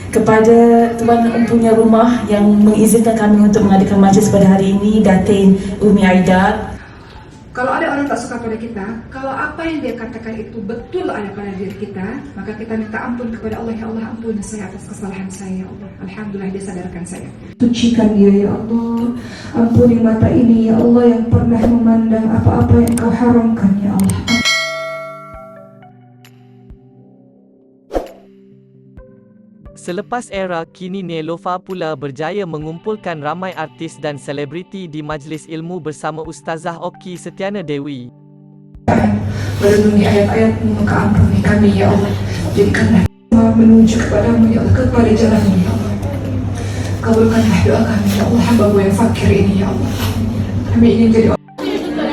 Kepada Tuan Empunya Rumah yang mengizinkan kami untuk mengadakan majlis pada hari ini, Datin Umi Aida. Kalau ada orang tak suka pada kita, kalau apa yang dia katakan itu betul ada pada diri kita, maka kita minta ampun kepada Allah. Ya Allah, ampun saya atas kesalahan saya, ya Allah. Alhamdulillah dia sadarkan saya. Sucikan dia, ya Allah. Ampuni mata ini, ya Allah, yang pernah memandang apa-apa yang Kau haramkan, ya Allah. Selepas era, kini Neelofa pula berjaya mengumpulkan ramai artis dan selebriti di majlis ilmu bersama Ustazah Oki Setiana Dewi. Merenungi ayat-ayat-Mu, maka ampuni kami, ya Allah. Jadikanlah kami menuju kepadamu, ya Allah, kepada jalan-Mu, ya Allah. Kabulkanlah doa kami, ya Allah, hamba-Mu yang fakir ini, ya Allah. Kami ingin jadi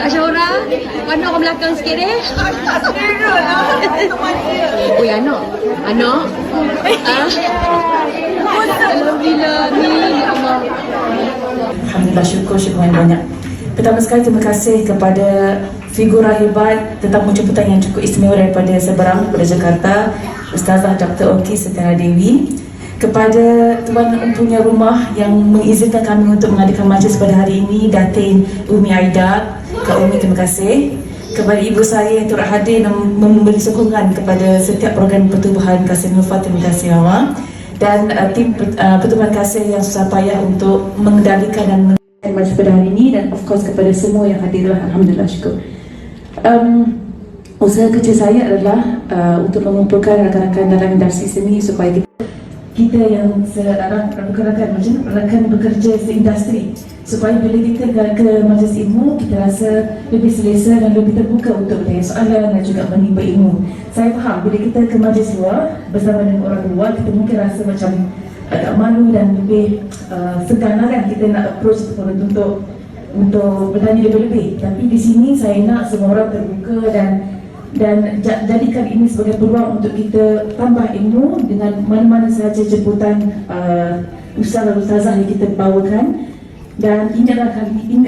Kak Syora, anak ke belakang sikit deh. Oi, anak. Anak. Alhamdulillah ni, ya Allah. Alhamdulillah, syukur banyak. Pertama sekali terima kasih kepada figura hebat tetamu jemputan yang cukup istimewa daripada Seberang, daripada Jakarta, Ustazah Dr. Oki Setiana Dewi. Kepada Tuan Empunya Rumah yang mengizinkan kami untuk mengadakan majlis pada hari ini, Datin Umi Aida. Kak Umi, terima kasih. Kepada ibu saya yang turut hadir dan memberi sokongan kepada setiap program pertubuhan Kasih Nufat, terima kasih awak. Dan tim pertubuhan kasih yang susah payah untuk mengendalikan dan mengendalikan majlis pada hari ini, dan of course kepada semua yang hadirlah, alhamdulillah, syukur. Usaha kerja saya adalah untuk mengumpulkan rakan-rakan dalam industri seni supaya kita yang rakan bekerja seindustri, supaya bila kita ke majlis ilmu, kita rasa lebih selesa dan lebih terbuka untuk bertanya soalan dan juga menimba ilmu. Saya faham bila kita ke majlis luar bersama dengan orang luar, kita mungkin rasa macam agak malu dan lebih segan kan kita nak approach orang untuk bertanya lebih-lebih. Tapi di sini saya nak semua orang terbuka dan jadikan ini sebagai peluang untuk kita tambah ilmu dengan mana-mana sahaja jemputan ustazah yang kita bawakan. Dan ini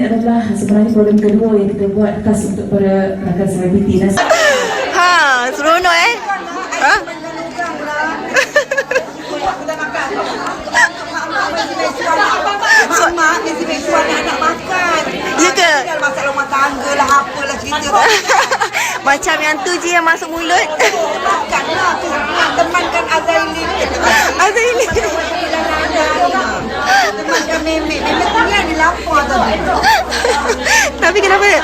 adalah sebenarnya program kedua yang kita buat khas untuk para rakan selebriti. Seronok Mak mesti make sure anak makan. Ya ke? Masak rumah tangga lah, apalah cerita. Macam yang tu je yang masuk mulut. Makanlah tu. Temankan Azaili. Azaili. Temankan Memek. Memek punya dia lapar tadi. Tapi kenapa?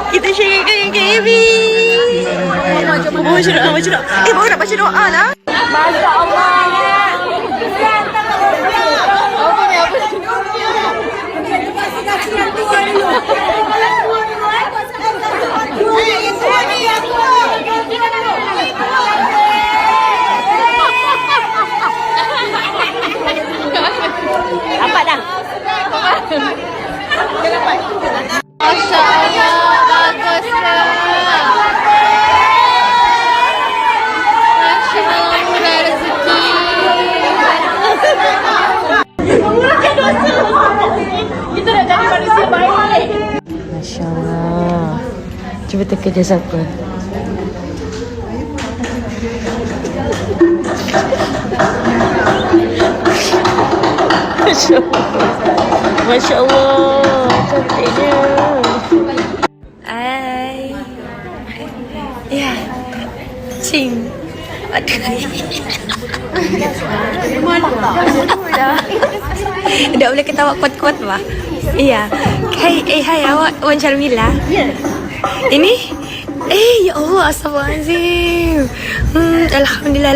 Kita sharekan yang KB. Bawa doa. Bawa nak baca doa lah. Masya Allah. Dapat dah. Masya Allah, baguslah. Masya Allah, murah rezeki. Murahkan dosa. Kita nak jadi manusia baik. Masya Allah. Cuba teka dia siapa. Masya Allah. Masya Allah, cantiknya. Hai. Ya. Cing. Aduh. Tak boleh ketawa kuat-kuat lah. Iya. Hai awak Wan Sharmila. Ya. Ini? Ya Allah, astagfirullahaladzim. Alhamdulillah.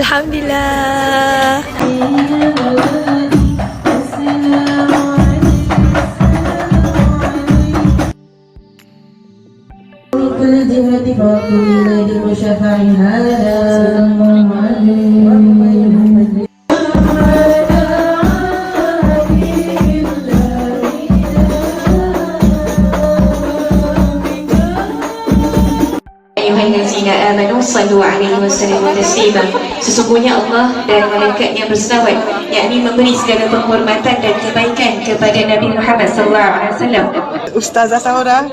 أيها الذين آمنوا صلوا عليه وسلموا تسليما Sesungguhnya Allah dan malaikatnya berselawat, yakni memberi segala penghormatan dan kebaikan kepada Nabi Muhammad SAW. Ustazah Sahura,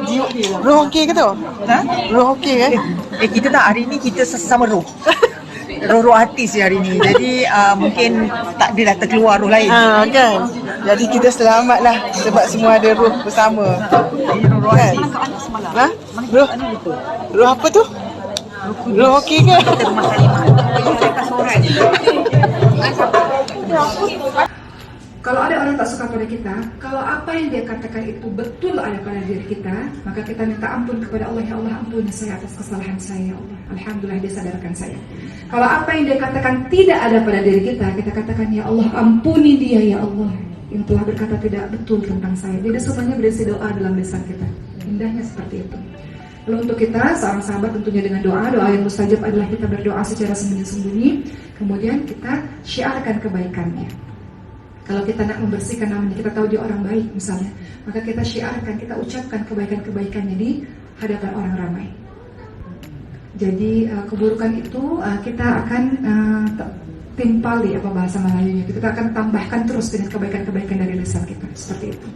roh okey ke tu? Ha? Roh okey ke? Kita tak, hari ni kita sesama roh. Roh-roh artis je hari ni. Jadi mungkin tak adalah terkeluar roh lain. Kan? Jadi kita selamatlah sebab semua ada roh bersama. Roh Kan? artis. Ha? Roh apa tu? Roh okey ke? Rumah Kalimah. Lepas orang je. Kalau ada orang tak suka pada kita, kalau apa yang dia katakan itu betul ada pada diri kita, maka kita minta ampun kepada Allah. Ya Allah, ampuni saya atas kesalahan saya, ya Allah. Alhamdulillah dia sadarkan saya. Kalau apa yang dia katakan tidak ada pada diri kita katakan, ya Allah, ampuni dia, ya Allah, yang telah berkata tidak betul tentang saya. Jadi semuanya berisi doa dalam lisan kita. Indahnya seperti itu. Lalu untuk kita, seorang sahabat tentunya dengan doa yang mustajab adalah kita berdoa secara sembunyi-sembunyi, kemudian kita syiarkan kebaikannya. Kalau kita nak membersihkan namanya, kita tahu dia orang baik misalnya, maka kita syiarkan, kita ucapkan kebaikan-kebaikannya di hadapan orang ramai. Jadi keburukan itu kita akan timpali, apa bahasa Melayunya, kita akan tambahkan terus dengan kebaikan-kebaikan dari lisan kita, seperti itu.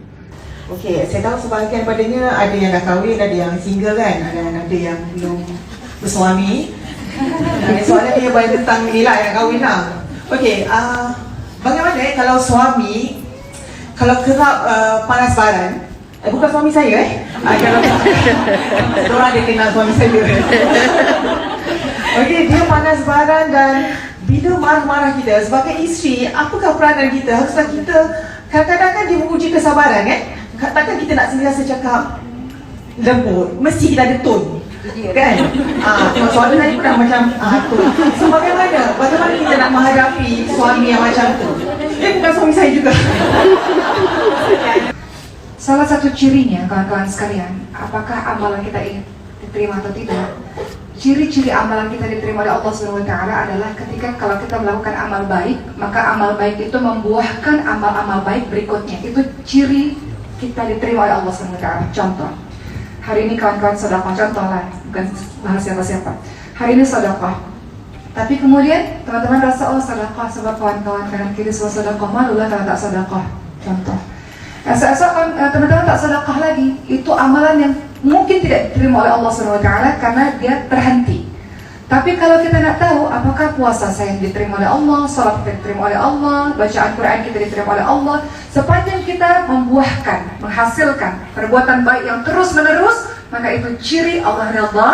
Okey, saya tahu sebahagian padanya ada yang dah kahwin, ada yang single kan, ada yang belum bersuami. Soalan dia banyak tentang inilah yang kahwin lah. Okey, bagaimana kalau suami kalau kerap panas baran, bukan suami saya kalau orang ada kenal suami saya. Okey, dia panas baran dan bila marah-marah kita sebagai isteri, apakah peranan kita? Haruslah kita kadang-kadang kan dia menguji kesabaran kan? Takkan kita nak sentiasa cakap lembut, mesti kita ada tone kan? Soalan tadi pun dah macam tone. So bagaimana kita nak menghadapi suami yang macam tu? Bukan suami saya juga. Salah satu cirinya, kawan-kawan sekalian, apakah amalan kita ini diterima atau tidak? Ciri-ciri amalan kita diterima oleh Allah SWT adalah ketika kalau kita melakukan amal baik, maka amal baik itu membuahkan amal-amal baik berikutnya. Itu ciri kita diterima oleh Allah SWT. Contoh, hari ini kawan-kawan sedekah, contoh lah, bukan bahas siapa-siapa. Hari ini sedekah, tapi kemudian teman-teman rasa sedekah sebab kawan-kawan kanan kiri semua sedekah, malulah kalau tak sedekah. Contoh, esok-esok teman-teman tak sedekah lagi, itu amalan yang mungkin tidak diterima oleh Allah SWT karena dia terhenti. Tapi kalau kita nak tahu apakah puasa saya diterima oleh Allah, salat kita diterima oleh Allah, bacaan Quran kita diterima oleh Allah, sepanjang kita membuahkan, menghasilkan perbuatan baik yang terus-menerus, maka itu ciri Allah redha.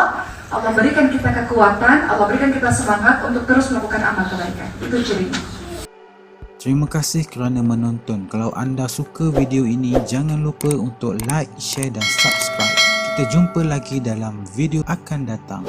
Allah berikan kita kekuatan, Allah berikan kita semangat untuk terus melakukan amal kebaikan. Itu cirinya. Terima kasih kerana menonton. Kalau anda suka video ini, jangan lupa untuk like, share dan subscribe. Kita jumpa lagi dalam video akan datang.